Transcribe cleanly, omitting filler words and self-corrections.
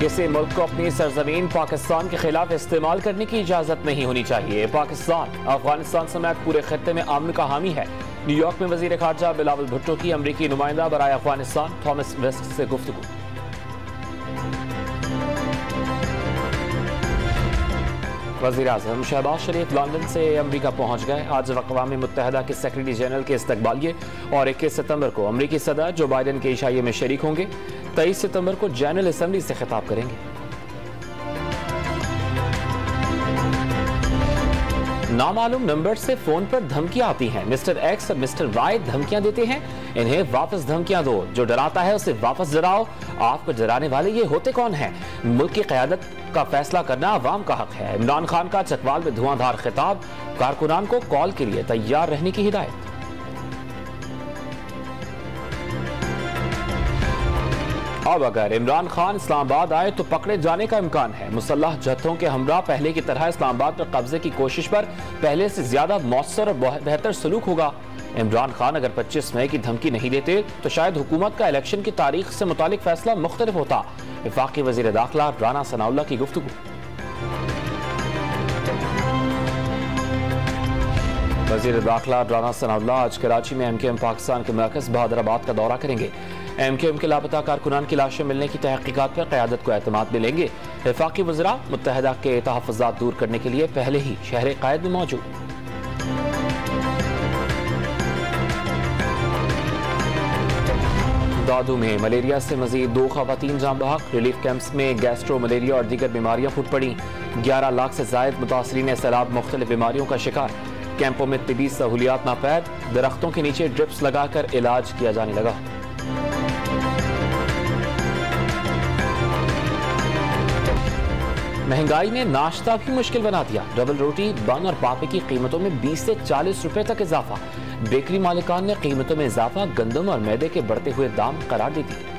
किसी मुल्क को अपनी सरजमीन पाकिस्तान के खिलाफ इस्तेमाल करने की इजाजत नहीं होनी चाहिए। पाकिस्तान अफगानिस्तान समेत पूरे खत्ते में अमन का हामी है। न्यूयॉर्क में वजीर खारजा बिलावल भुट्टो की अमरीकी नुमाइंदा बराए अफगानिस्तान थॉमस वेस्ट से गुफ्तगू। वज़ीर आज़म शहबाज शरीफ लंदन से अमरीका पहुंच गए। आज अक़वाम मुत्तहिदा के सेक्रेटरी जनरल के इस्तकबालिये और 21 सितंबर को अमरीकी सदर जो बाइडन के इशाइये में शरीक होंगे। 23 सितंबर को जनरल असम्बली से खिताब करेंगे। नामालूम नंबर से फोन पर धमकियां आती हैं। मिस्टर एक्स और मिस्टर वाई धमकियां देते हैं, इन्हें वापस धमकियां दो। जो डराता है उसे वापस डराओ। आपको डराने वाले ये होते कौन हैं? मुल्क की क़यादत का फैसला करना अवाम का हक है। इमरान खान का चकवाल में धुआंधार खिताब। कारकुनान को कॉल के लिए तैयार रहने की हिदायत। अब अगर इमरान खान इस्लामाबाद आए तो पकड़े जाने का इम्कान है। मुसल्लह जत्थों के हमरा पहले की तरह इस्लामाबाद पर कब्जे की कोशिश पर पहले से ज्यादा मौसर और बेहतर सलूक होगा। इमरान खान अगर 25 मई की धमकी नहीं देते तो शायद हुकूमत का इलेक्शन की तारीख से मुतालिक फैसला मुख्तलिफ होता। वफाकी वजीर दाखिला राना सनाउल्लाह की गुफ्तगू। वजीर दाखिला राना सनाउल्लाह आज कराची में MKM पाकिस्तान के मरकज बहादुराबाद का दौरा करेंगे। MKM के लापता कारकुनान की लाशें मिलने की तहकीकात पर क़यादत को एतमाद मिलेंगे। वफाकी वज़रा मुत्तहिदा के तहफ़्फ़ुज़ात दूर करने के लिए पहले ही शहर क़ायद में मौजूद। दादू में मलेरिया से मजीद 2 ख़वातीन जान बहक। रिलीफ कैंप्स में गैस्ट्रो मलेरिया और दीगर बीमारियां फूट पड़ी। 11 लाख से ज़ायद मुतासरीन सैलाब मुख्तलिफ बीमारियों का शिकार। कैंपों में तिबी सहूलियात नापैद। दरख्तों के नीचे ड्रिप्स लगाकर इलाज किया जाने लगा। महंगाई ने नाश्ता भी मुश्किल बना दिया। डबल रोटी, बन और पापे की कीमतों में 20 से 40 रुपए तक इजाफा। बेकरी मालिकान ने कीमतों में इजाफा गंदम और मैदे के बढ़ते हुए दाम करार दे दिए।